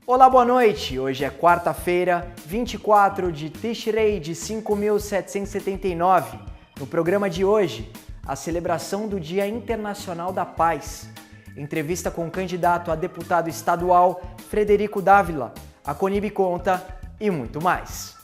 Olá, boa noite! Hoje é quarta-feira, 24 de Tishrei de 5779. No programa de hoje, a celebração do Dia Internacional da Paz. Entrevista com o candidato a deputado estadual Frederico Dávila, a Conib conta e muito mais.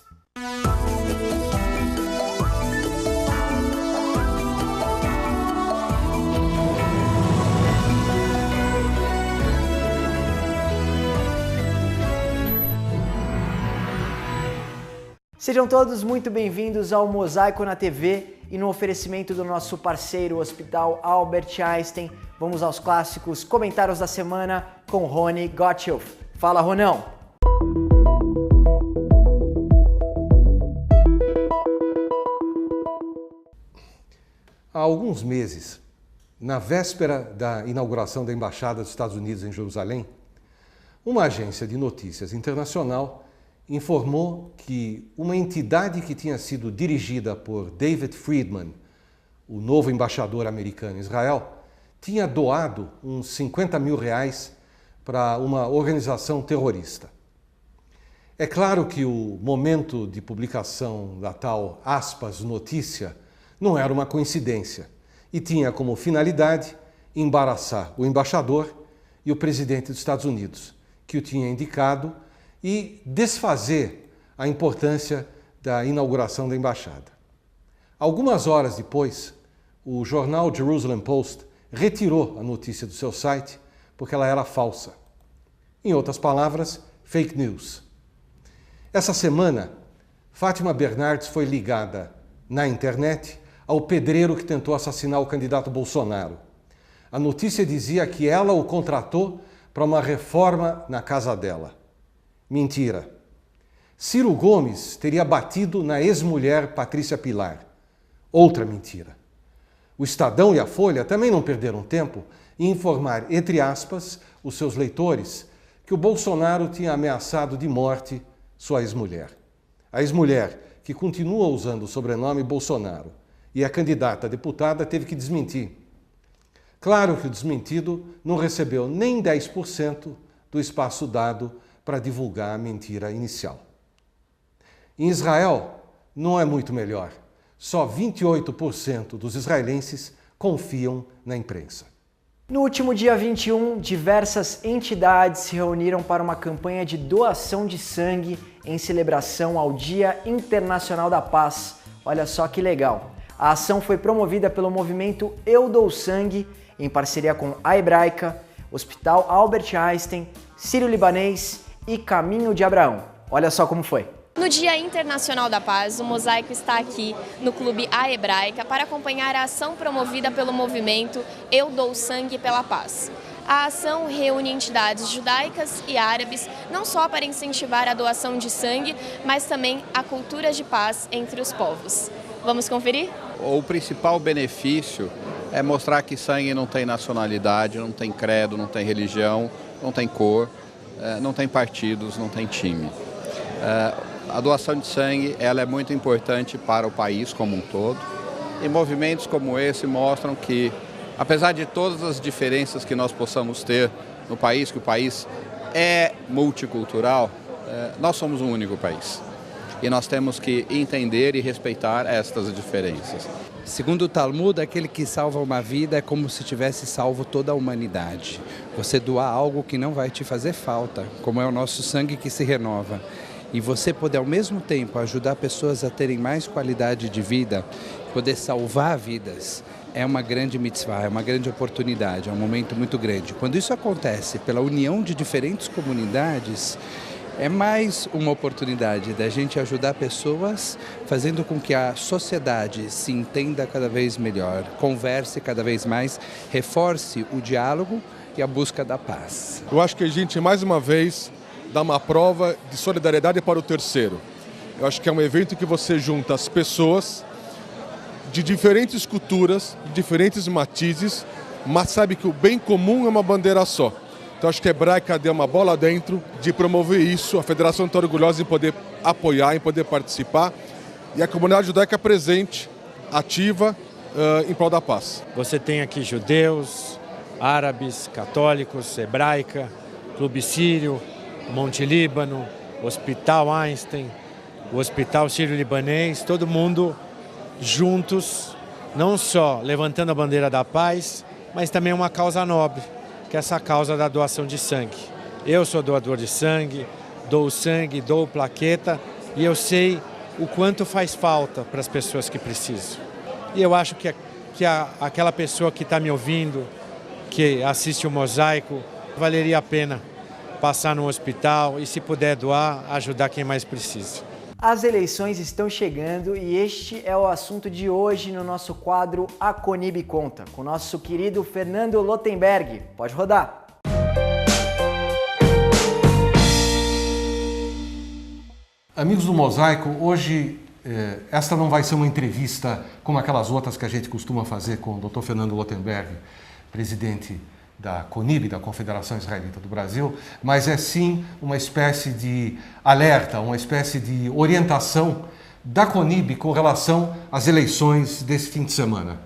Sejam todos muito bem-vindos ao Mosaico na TV e no oferecimento do nosso parceiro Hospital Albert Einstein. Vamos aos clássicos comentários da semana com Rony Gottschalk. Fala, Ronão! Há alguns meses, na véspera da inauguração da Embaixada dos Estados Unidos em Jerusalém, uma agência de notícias internacional informou que uma entidade que tinha sido dirigida por David Friedman, o novo embaixador americano em Israel, tinha doado uns 50 mil reais para uma organização terrorista. É claro que o momento de publicação da tal aspas notícia não era uma coincidência e tinha como finalidade embaraçar o embaixador e o presidente dos Estados Unidos, que o tinha indicado, e desfazer a importância da inauguração da embaixada. Algumas horas depois, o jornal Jerusalem Post retirou a notícia do seu site porque ela era falsa. Em outras palavras, fake news. Essa semana, Fátima Bernardes foi ligada na internet ao pedreiro que tentou assassinar o candidato Bolsonaro. A notícia dizia que ela o contratou para uma reforma na casa dela. Mentira. Ciro Gomes teria batido na ex-mulher Patrícia Pilar. Outra mentira. O Estadão e a Folha também não perderam tempo em informar, entre aspas, os seus leitores que o Bolsonaro tinha ameaçado de morte sua ex-mulher. A ex-mulher, que continua usando o sobrenome Bolsonaro, e a candidata a deputada teve que desmentir. Claro que o desmentido não recebeu nem 10% do espaço dado para divulgar a mentira inicial. Em Israel, não é muito melhor. Só 28% dos israelenses confiam na imprensa. No último dia 21, diversas entidades se reuniram para uma campanha de doação de sangue em celebração ao Dia Internacional da Paz. Olha só que legal! A ação foi promovida pelo movimento Eu Dou Sangue, em parceria com a Hebraica, Hospital Albert Einstein, Sírio-Libanês e Caminho de Abraão. Olha só como foi. No Dia Internacional da Paz, o Mosaico está aqui no Clube A Hebraica para acompanhar a ação promovida pelo movimento Eu Dou Sangue pela Paz. A ação reúne entidades judaicas e árabes, não só para incentivar a doação de sangue, mas também a cultura de paz entre os povos. Vamos conferir? O principal benefício é mostrar que sangue não tem nacionalidade, não tem credo, não tem religião, não tem cor, não tem partidos, não tem time. A doação de sangue ela é muito importante para o país como um todo. E movimentos como esse mostram que, apesar de todas as diferenças que nós possamos ter no país, que o país é multicultural, nós somos um único país. E nós temos que entender e respeitar estas diferenças. Segundo o Talmud, aquele que salva uma vida é como se tivesse salvo toda a humanidade. Você doar algo que não vai te fazer falta, como é o nosso sangue que se renova. E você poder ao mesmo tempo ajudar pessoas a terem mais qualidade de vida, poder salvar vidas, é uma grande mitzvah, é uma grande oportunidade, é um momento muito grande. Quando isso acontece pela união de diferentes comunidades, é mais uma oportunidade da gente ajudar pessoas, fazendo com que a sociedade se entenda cada vez melhor, converse cada vez mais, reforce o diálogo e a busca da paz. Eu acho que a gente, mais uma vez, dá uma prova de solidariedade para o terceiro. Eu acho que é um evento que você junta as pessoas de diferentes culturas, de diferentes matizes, mas sabe que o bem comum é uma bandeira só. Então acho que a Hebraica deu uma bola dentro de promover isso, a Federação está orgulhosa em poder apoiar, em poder participar, e a comunidade judaica presente, ativa, em prol da paz. Você tem aqui judeus, árabes, católicos, Hebraica, Clube Sírio, Monte Líbano, Hospital Einstein, o Hospital Sírio-Libanês, todo mundo juntos, não só levantando a bandeira da paz, mas também uma causa nobre, que é essa causa da doação de sangue. Eu sou doador de sangue, dou plaqueta e eu sei o quanto faz falta para as pessoas que precisam. E eu acho que aquela pessoa que está me ouvindo, que assiste o Mosaico, valeria a pena passar no hospital e, se puder doar, ajudar quem mais precisa. As eleições estão chegando e este é o assunto de hoje no nosso quadro A Conib Conta, com o nosso querido Fernando Lotenberg. Pode rodar! Amigos do Mosaico, hoje esta não vai ser uma entrevista como aquelas outras que a gente costuma fazer com o Dr. Fernando Lotenberg, presidente da CONIB, da Confederação Israelita do Brasil, mas é sim uma espécie de alerta, uma espécie de orientação da CONIB com relação às eleições desse fim de semana.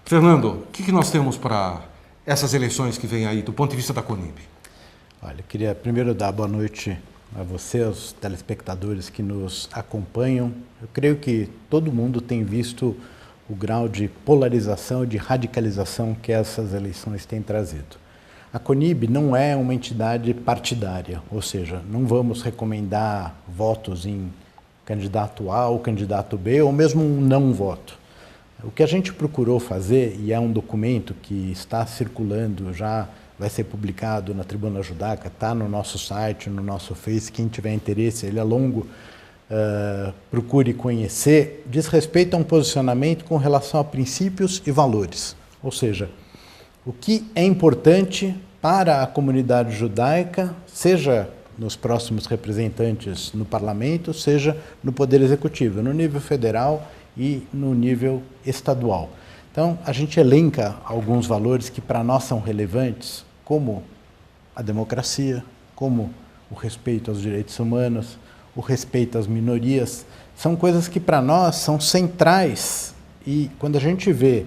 Fernando, o que nós temos para essas eleições que vêm aí, do ponto de vista da CONIB? Olha, eu queria primeiro dar boa noite a você, aos telespectadores que nos acompanham. Eu creio que todo mundo tem visto o grau de polarização e de radicalização que essas eleições têm trazido. A CONIB não é uma entidade partidária, ou seja, não vamos recomendar votos em candidato A ou candidato B, ou mesmo um não voto. O que a gente procurou fazer, e é um documento que está circulando, já vai ser publicado na Tribuna Judaica, está no nosso site, no nosso Face, quem tiver interesse, ele é longo, procure conhecer, diz respeito a um posicionamento com relação a princípios e valores. Ou seja, o que é importante para a comunidade judaica, seja nos próximos representantes no parlamento, seja no Poder Executivo, no nível federal e no nível estadual. Então, a gente elenca alguns valores que para nós são relevantes, como a democracia, como o respeito aos direitos humanos, o respeito às minorias, são coisas que para nós são centrais e quando a gente vê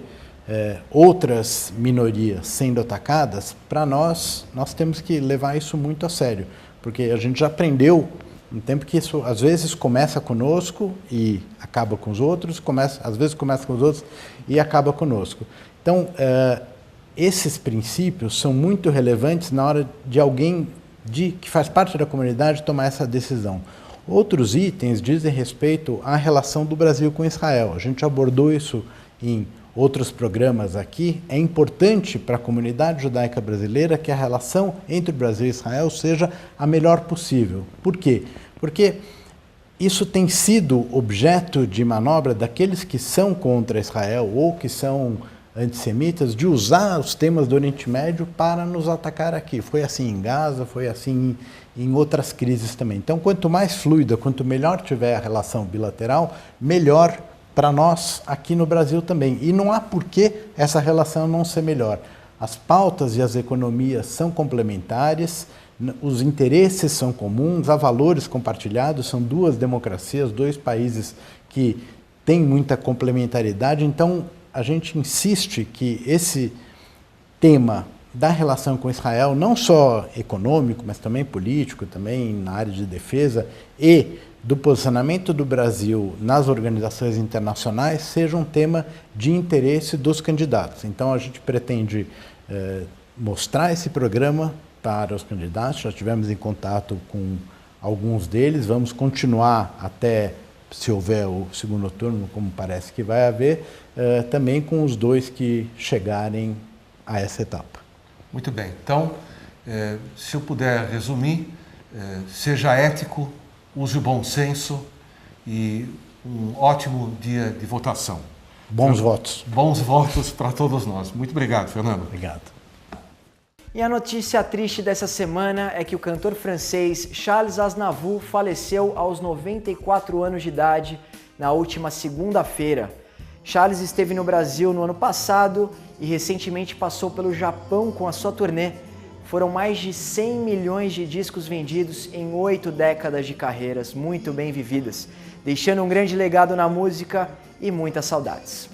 outras minorias sendo atacadas, para nós temos que levar isso muito a sério, porque a gente já aprendeu um tempo que isso às vezes começa conosco e acaba com os outros, às vezes começa com os outros e acaba conosco. Então, esses princípios são muito relevantes na hora de alguém que faz parte da comunidade tomar essa decisão. Outros itens dizem respeito à relação do Brasil com Israel. A gente abordou isso em outros programas aqui. É importante para a comunidade judaica brasileira que a relação entre o Brasil e Israel seja a melhor possível. Por quê? Porque isso tem sido objeto de manobra daqueles que são contra Israel ou que são antissemitas, de usar os temas do Oriente Médio para nos atacar aqui. Foi assim em Gaza, foi assim em outras crises também. Então, quanto mais fluida, quanto melhor tiver a relação bilateral, melhor para nós aqui no Brasil também. E não há por que essa relação não ser melhor. As pautas e as economias são complementares, os interesses são comuns, há valores compartilhados, são duas democracias, dois países que têm muita complementaridade. Então, a gente insiste que esse tema da relação com Israel, não só econômico, mas também político, também na área de defesa e do posicionamento do Brasil nas organizações internacionais, seja um tema de interesse dos candidatos. Então, a gente pretende mostrar esse programa para os candidatos, já estivemos em contato com alguns deles, vamos continuar até, se houver o segundo turno, como parece que vai haver, também com os dois que chegarem a essa etapa. Muito bem. Então, se eu puder resumir, seja ético, use o bom senso e um ótimo dia de votação. Bons votos. Bons votos para todos nós. Muito obrigado, Fernando. Obrigado. E a notícia triste dessa semana é que o cantor francês Charles Aznavour faleceu aos 94 anos de idade na última segunda-feira. Charles esteve no Brasil no ano passado e recentemente passou pelo Japão com a sua turnê. Foram mais de 100 milhões de discos vendidos em 8 décadas de carreiras muito bem vividas, deixando um grande legado na música e muitas saudades.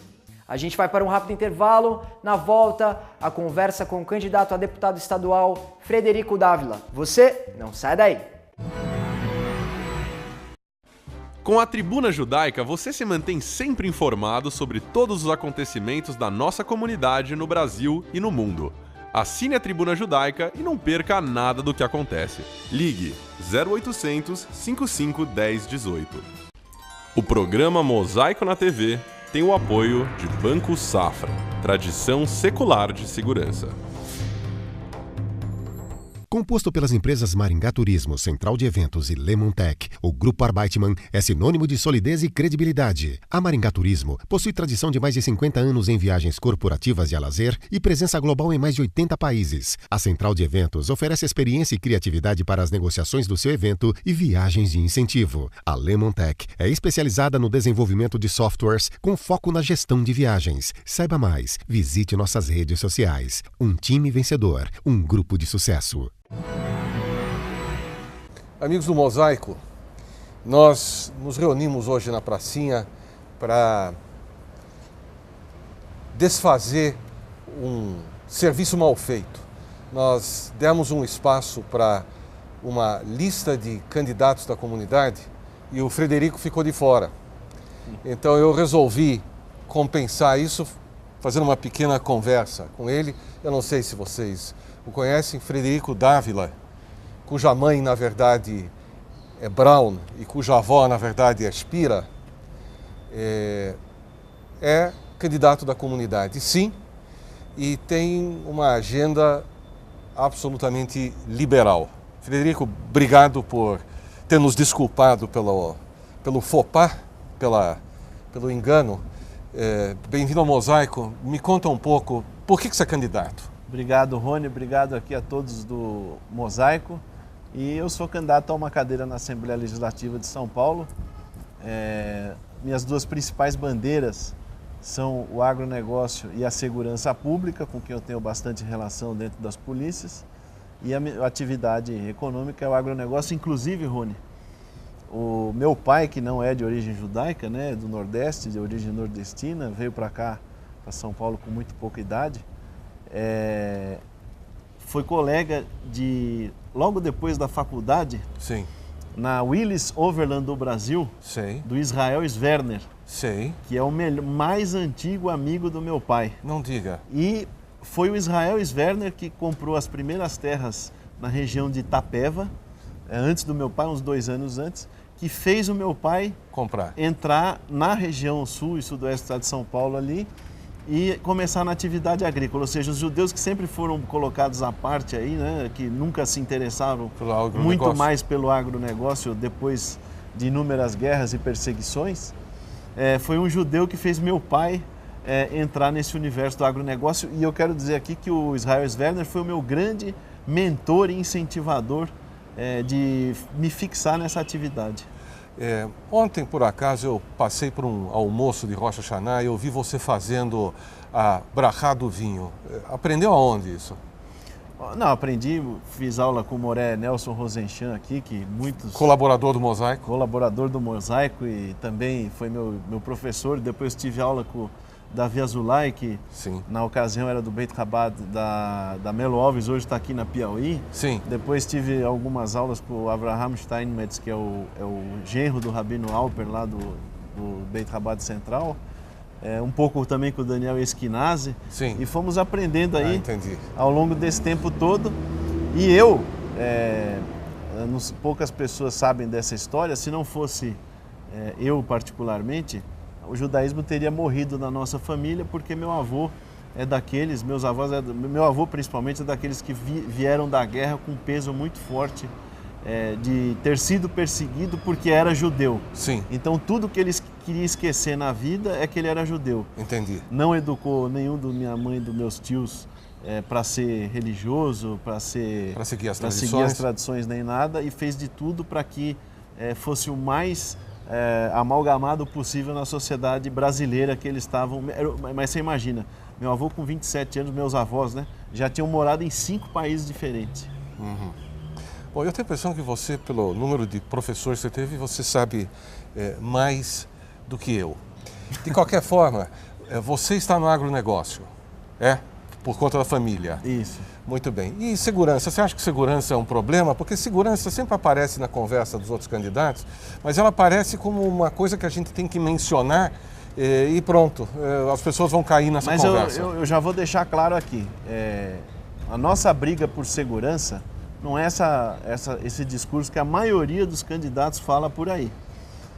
A gente vai para um rápido intervalo. Na volta, a conversa com o candidato a deputado estadual Frederico Dávila. Você não sai daí! Com a Tribuna Judaica, você se mantém sempre informado sobre todos os acontecimentos da nossa comunidade no Brasil e no mundo. Assine a Tribuna Judaica e não perca nada do que acontece. Ligue 0800 55 10 18. O programa Mosaico na TV tem o apoio de Banco Safra, tradição secular de segurança. Composto pelas empresas Maringá Turismo, Central de Eventos e Lemontec, o Grupo Arbeitmann é sinônimo de solidez e credibilidade. A Maringá Turismo possui tradição de mais de 50 anos em viagens corporativas e a lazer e presença global em mais de 80 países. A Central de Eventos oferece experiência e criatividade para as negociações do seu evento e viagens de incentivo. A Lemontec é especializada no desenvolvimento de softwares com foco na gestão de viagens. Saiba mais, visite nossas redes sociais. Um time vencedor, um grupo de sucesso. Amigos do Mosaico, nós nos reunimos hoje na pracinha para desfazer um serviço mal feito. Nós demos um espaço para uma lista de candidatos da comunidade e o Frederico ficou de fora. Então eu resolvi compensar isso fazendo uma pequena conversa com ele. Eu não sei se vocês o conhecem, Frederico Dávila, cuja mãe, na verdade, é Brown e cuja avó, na verdade, é Spira, é candidato da comunidade, sim, e tem uma agenda absolutamente liberal. Frederico, obrigado por ter nos desculpado pelo faux pas, pelo engano. Bem-vindo ao Mosaico. Me conta um pouco, por que você é candidato? Obrigado, Rony. Obrigado aqui a todos do Mosaico. E eu sou candidato a uma cadeira na Assembleia Legislativa de São Paulo. Minhas duas principais bandeiras são o agronegócio e a segurança pública, com quem eu tenho bastante relação dentro das polícias. E a minha atividade econômica é o agronegócio. Inclusive, Rony, o meu pai, que não é de origem judaica, né, do Nordeste, de origem nordestina, veio para cá, para São Paulo, com muito pouca idade. Foi colega logo depois da faculdade, sim, na Willis Overland do Brasil, sim, do Israel Sverner, sim, que é o mais antigo amigo do meu pai. Não diga. E foi o Israel Sverner que comprou as primeiras terras na região de Itapeva, antes do meu pai, uns 2 anos antes, que fez o meu pai entrar na região sul e sudoeste do estado de São Paulo ali, e começar na atividade agrícola, ou seja, os judeus que sempre foram colocados à parte aí, né, que nunca se interessaram muito mais pelo agronegócio depois de inúmeras guerras e perseguições, foi um judeu que fez meu pai entrar nesse universo do agronegócio. E eu quero dizer aqui que o Israel Sverner foi o meu grande mentor e incentivador de me fixar nessa atividade. Ontem, por acaso, eu passei por um almoço de Rosh Hashanah e eu vi você fazendo a brachá do vinho. Aprendeu aonde isso? Não, aprendi, fiz aula com o Moré Nelson Rosenchan aqui, que muitos... Colaborador do Mosaico? Colaborador do Mosaico e também foi meu professor. Depois tive aula com Davi Azulay, que sim, na ocasião era do Beit Chabad da Melo Alves, hoje está aqui na Piauí. Sim. Depois tive algumas aulas com o Avraham Steinmetz, que é o genro do Rabino Alper, lá do Beit Chabad Central. Um pouco também com o Daniel Esquinazi. Sim. E fomos aprendendo aí ao longo desse tempo todo. E eu, poucas pessoas sabem dessa história, se não fosse eu particularmente, o judaísmo teria morrido na nossa família, porque meu avô é daqueles, meus avós, meu avô principalmente é daqueles que vieram da guerra com um peso muito forte de ter sido perseguido porque era judeu. Sim. Então tudo que eles queriam esquecer na vida é que ele era judeu. Entendi. Não educou nenhum da minha mãe e dos meus tios para ser religioso, para seguir as tradições nem nada, e fez de tudo para que fosse o mais amalgamado possível na sociedade brasileira que eles estavam. Mas você imagina, meu avô com 27 anos, meus avós, né, já tinham morado em 5 países diferentes. Uhum. Bom, eu tenho a impressão que você, pelo número de professores que você teve, você sabe mais do que eu. De qualquer forma, você está no agronegócio, Por conta da família. Isso. Muito bem. E segurança? Você acha que segurança é um problema? Porque segurança sempre aparece na conversa dos outros candidatos, mas ela aparece como uma coisa que a gente tem que mencionar e pronto, as pessoas vão cair nessa conversa. Mas eu já vou deixar claro aqui, a nossa briga por segurança não é esse discurso que a maioria dos candidatos fala por aí.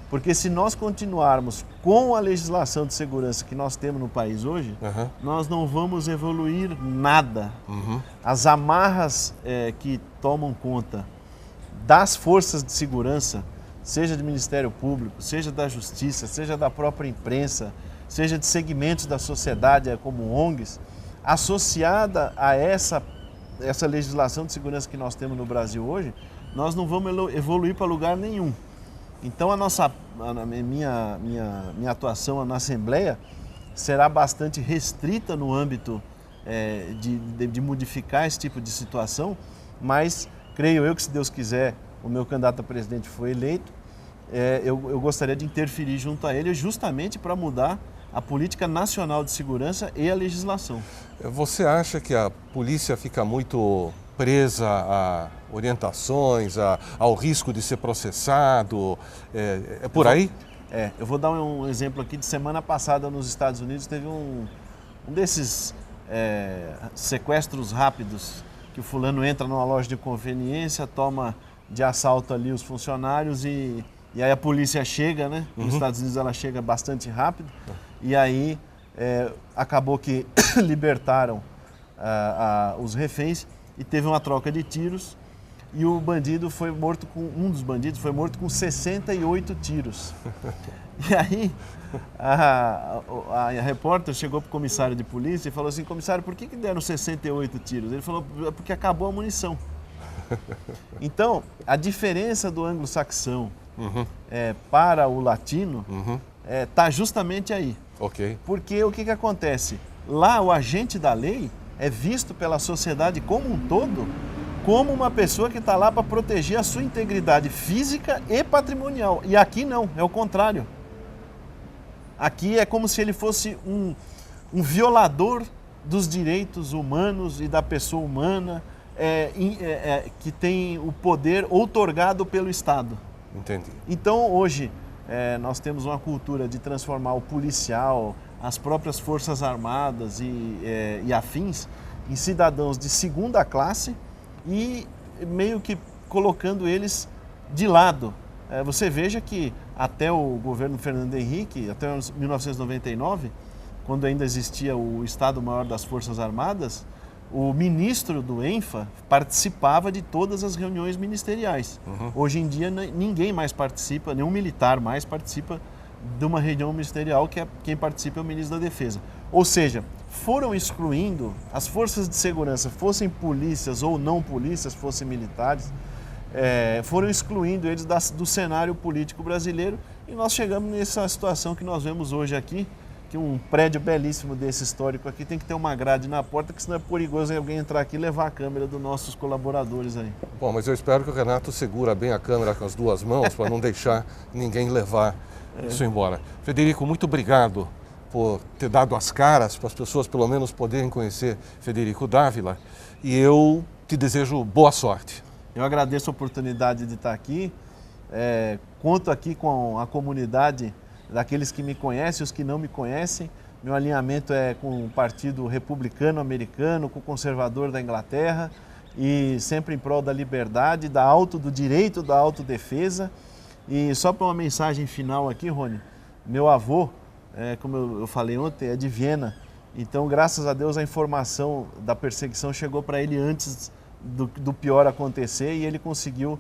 Porque se nós continuarmos com a legislação de segurança que nós temos no país hoje, nós não vamos evoluir nada. As amarras que tomam conta das forças de segurança, seja do Ministério Público, seja da Justiça, seja da própria imprensa, seja de segmentos da sociedade como ONGs, associada a essa legislação de segurança que nós temos no Brasil hoje, nós não vamos evoluir para lugar nenhum. Então a minha atuação na Assembleia será bastante restrita no âmbito de modificar esse tipo de situação, mas creio eu que, se Deus quiser, o meu candidato a presidente foi eleito, eu gostaria de interferir junto a ele justamente para mudar a política nacional de segurança e a legislação. Você acha que a polícia fica muito presa a orientações, ao risco de ser processado? É por aí? Eu vou dar um exemplo aqui de semana passada nos Estados Unidos. Teve um desses sequestros rápidos, que o fulano entra numa loja de conveniência, toma de assalto ali os funcionários e aí a polícia chega, né? Nos Estados Unidos ela chega bastante rápido e aí acabou que libertaram os reféns e teve uma troca de tiros e o bandido foi morto um dos bandidos foi morto com 68 tiros. E aí a repórter chegou para o comissário de polícia e falou assim: comissário, por que deram 68 tiros? Ele falou: porque acabou a munição. Então, a diferença do anglo-saxão para o latino está justamente aí. Okay. Porque o que acontece? Lá, o agente da lei é visto pela sociedade como um todo como uma pessoa que está lá para proteger a sua integridade física e patrimonial. E aqui não, é o contrário. Aqui é como se ele fosse um violador dos direitos humanos e da pessoa humana, que tem o poder outorgado pelo Estado. Entendi. Então, hoje, nós temos uma cultura de transformar o policial, as próprias forças armadas e afins em cidadãos de segunda classe e meio que colocando eles de lado. Você veja que até o governo Fernando Henrique, até 1999, quando ainda existia o Estado-Maior das Forças Armadas, o ministro do ENFA participava de todas as reuniões ministeriais. Hoje em dia ninguém mais participa, nenhum militar mais participa de uma reunião ministerial, que quem participa é o ministro da Defesa. Ou seja, foram excluindo as forças de segurança, fossem polícias ou não polícias, fossem militares, foram excluindo eles do cenário político brasileiro e nós chegamos nessa situação que nós vemos hoje aqui, que um prédio belíssimo desse histórico aqui tem que ter uma grade na porta, que senão é perigoso alguém entrar aqui e levar a câmera dos nossos colaboradores aí. Bom, mas eu espero que o Renato segura bem a câmera com as duas mãos para não deixar ninguém levar isso embora. Federico, muito obrigado por ter dado as caras para as pessoas pelo menos poderem conhecer Federico Dávila e eu te desejo boa sorte. Eu agradeço a oportunidade de estar aqui, conto aqui com a comunidade daqueles que me conhecem, os que não me conhecem. Meu alinhamento é com o Partido Republicano Americano, com o Conservador da Inglaterra e sempre em prol da liberdade, do direito da autodefesa. E só para uma mensagem final aqui, Rony, meu avô, como eu falei ontem, é de Viena. Então, graças a Deus, a informação da perseguição chegou para ele antes do pior acontecer e ele conseguiu,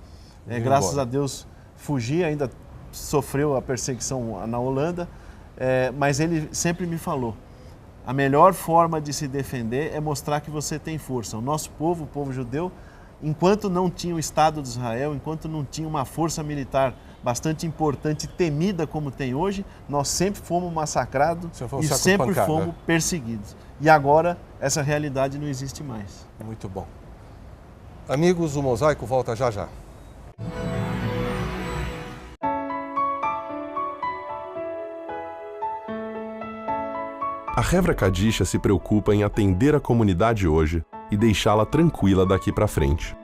graças a Deus, fugir. Ainda sofreu a perseguição na Holanda, mas ele sempre me falou: a melhor forma de se defender é mostrar que você tem força. O nosso povo, o povo judeu, enquanto não tinha o Estado de Israel, enquanto não tinha uma força militar bastante importante e temida como tem hoje, nós sempre fomos massacrados e sempre fomos perseguidos. E agora essa realidade não existe mais. Muito bom. Amigos, o Mosaico volta já já. A Hevra Kadisha se preocupa em atender a comunidade hoje e deixá-la tranquila daqui para frente.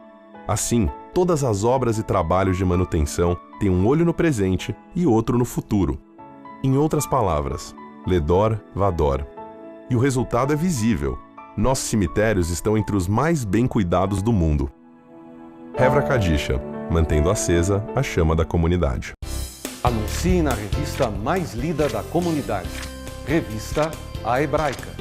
Assim, todas as obras e trabalhos de manutenção têm um olho no presente e outro no futuro. Em outras palavras, Ledor Vador. E o resultado é visível. Nossos cemitérios estão entre os mais bem cuidados do mundo. Hevra Kadisha, mantendo acesa a chama da comunidade. Anuncie na revista mais lida da comunidade. Revista A Hebraica.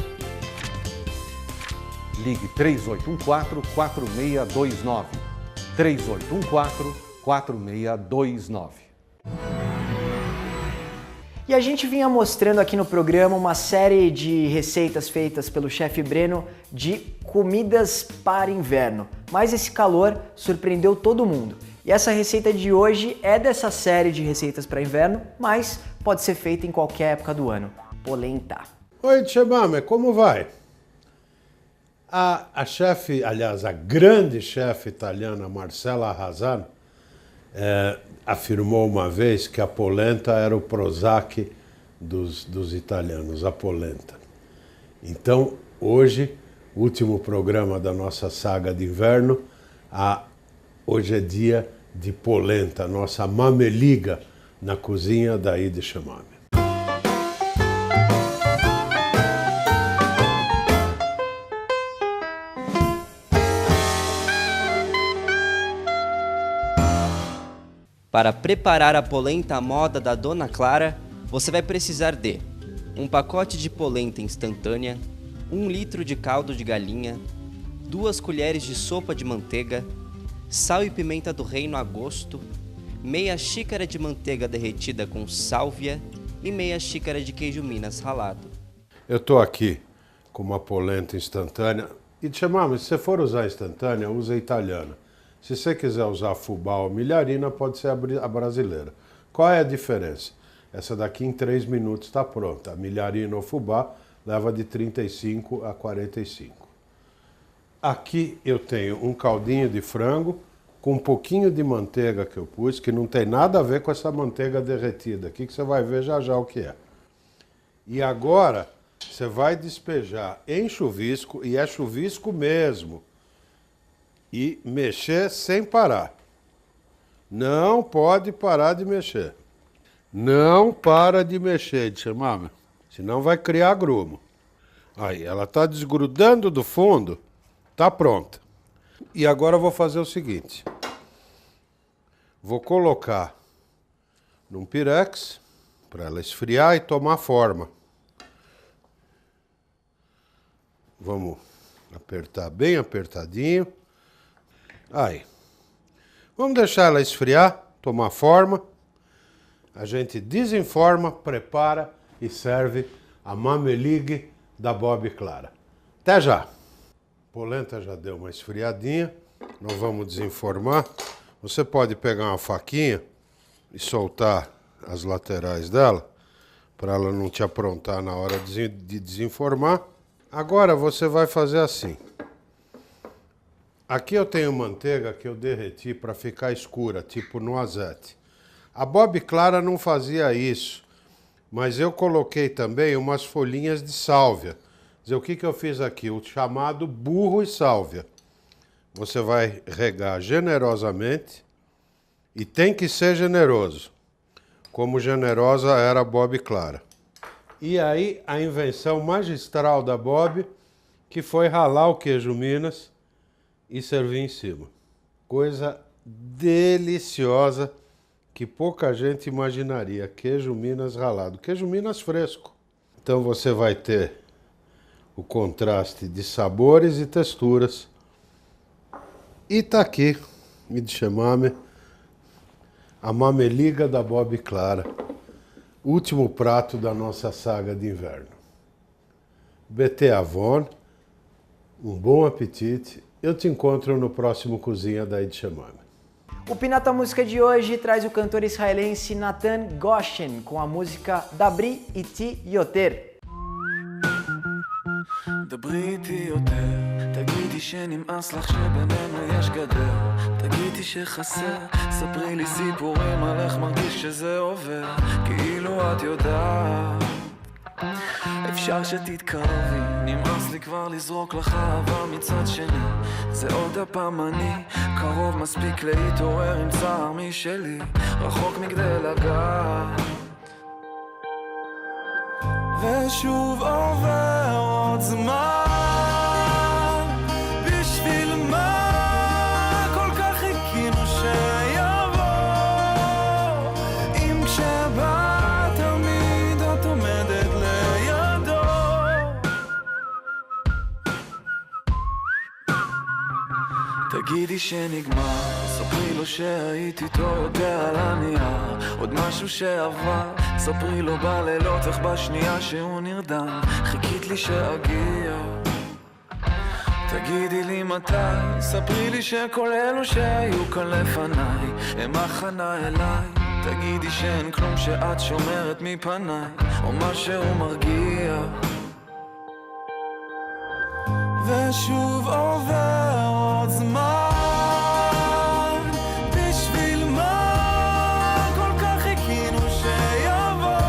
Ligue 3814-4629. 3814-4629. E a gente vinha mostrando aqui no programa uma série de receitas feitas pelo chefe Breno de comidas para inverno. Mas esse calor surpreendeu todo mundo. E essa receita de hoje é dessa série de receitas para inverno, mas pode ser feita em qualquer época do ano. Polenta. Oi, Tchemame, como vai? A chefe, aliás, a grande chefe italiana Marcella Razan afirmou uma vez que a polenta era o Prozac dos italianos, a polenta. Então, hoje, último programa da nossa saga de inverno, hoje é dia de polenta, nossa mameliga na cozinha da Yid Shemame. Para preparar a polenta à moda da Dona Clara, você vai precisar de um pacote de polenta instantânea, 1 litro de caldo de galinha, 2 colheres de sopa de manteiga, sal e pimenta do reino a gosto, meia xícara de manteiga derretida com sálvia e meia xícara de queijo Minas ralado. Eu estou aqui com uma polenta instantânea. E te chamamos, se você for usar instantânea, usa italiana. Se você quiser usar fubá ou milharina, pode ser a brasileira. Qual é a diferença? Essa daqui em 3 minutos está pronta. A milharina ou fubá leva de 35 a 45. Aqui eu tenho um caldinho de frango com um pouquinho de manteiga que eu pus, que não tem nada a ver com essa manteiga derretida aqui, que você vai ver já já o que é. E agora você vai despejar em chuvisco, e é chuvisco mesmo, e mexer sem parar. Não pode parar de mexer. Não para de mexer, de chamar, senão vai criar grumo. Aí, ela está desgrudando do fundo, está pronta. E agora eu vou fazer o seguinte. Vou colocar num pirex para ela esfriar e tomar forma. Vamos apertar bem apertadinho. Aí. Vamos deixar ela esfriar, tomar forma. A gente desenforma, prepara e serve a mameligue da Bob Clara. Até já! A polenta já deu uma esfriadinha. Nós vamos desenformar. Você pode pegar uma faquinha e soltar as laterais dela, para ela não te aprontar na hora de desenformar. Agora você vai fazer assim. Aqui eu tenho manteiga que eu derreti para ficar escura, tipo noisette. A Bob Clara não fazia isso, mas eu coloquei também umas folhinhas de sálvia. Quer dizer, o que eu fiz aqui? O chamado burro e sálvia. Você vai regar generosamente e tem que ser generoso, como generosa era a Bob Clara. E aí a invenção magistral da Bob, que foi ralar o queijo Minas e servir em cima. Coisa deliciosa que pouca gente imaginaria. Queijo Minas ralado. Queijo Minas fresco. Então você vai ter o contraste de sabores e texturas. E tá aqui, me chamame, a mameliga da Bob Clara. Último prato da nossa saga de inverno. Bete Avon, um bom apetite. Eu te encontro no próximo Cozinha da Yid Shemame. O Pinata Música de hoje traz o cantor israelense Natan Goshen com a música Dabri Iti Yoter. דברי איתי יותר, תגידי שנמאס לך שבינינו יש גדר, תגידי שחסר, ספרי לי סיפורים על איך מרגיש שזה עובר, כאילו את יודעת אפשר שתתקרבי, נמאס לי כבר לזרוק לך אהבה מצד שני. זה עוד הפעם אני, קרוב מספיק להתעורר עם צער משלי, רחוק מכדי לגעת. ושוב עובר עוד זמן, בשביל מה כל כך חיכינו שיבוא? אם כשבא תמיד את עומדת לידו. תגידי שנגמר, ספרי לו שהייתי איתו יותר על הנייר, עוד משהו שעבר, ספרי לו בלילות איך בשנייה שהוא נרדם חיכית לי שאגיע. תגידי לי מתי, ספרי לי שכל אלו שהיו כאן לפניי הם הכנה אליי. תגידי שאין כלום שאת שומרת מפניי או משהו מרגיע. ושוב עובר עוד זמן, בשביל מה כל כך חיכינו שיבוא?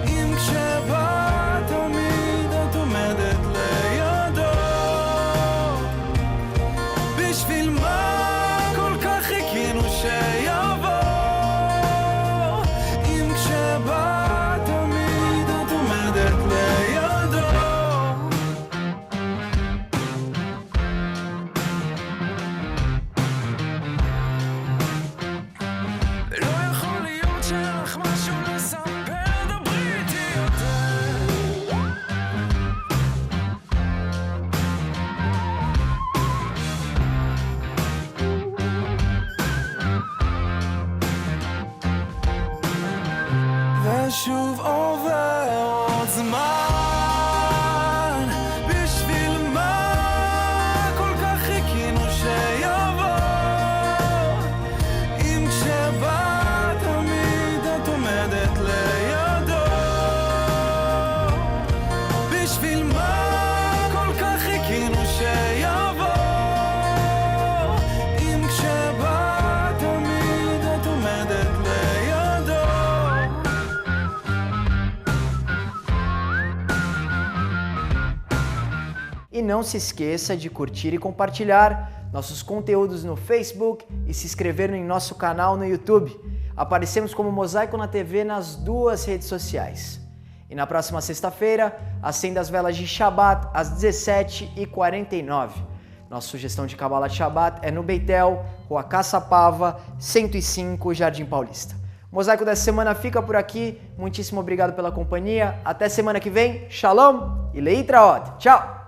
אם כשבא תמיד את עומדת לידו. בשביל מה כל כך חיכינו שיבוא? אם כשבא תמיד את עומדת לידו. ושוב עובר עוד זמן, בשביל מה כל כך חיכינו שיבוא? אם כשבא תמיד את עומדת לידו. בשביל מה כל כך חיכינו שיבוא? אם כשבא תמיד את עומדת לידו. E não se esqueça de curtir e compartilhar nossos conteúdos no Facebook e se inscrever em nosso canal no YouTube. Aparecemos como Mosaico na TV nas duas redes sociais. E na próxima sexta-feira, acenda as velas de Shabbat às 17h49. Nossa sugestão de Kabbalah de Shabbat é no Beitel, Rua Caçapava, 105, Jardim Paulista. O Mosaico dessa semana fica por aqui. Muitíssimo obrigado pela companhia. Até semana que vem. Shalom e Leitraod. Tchau!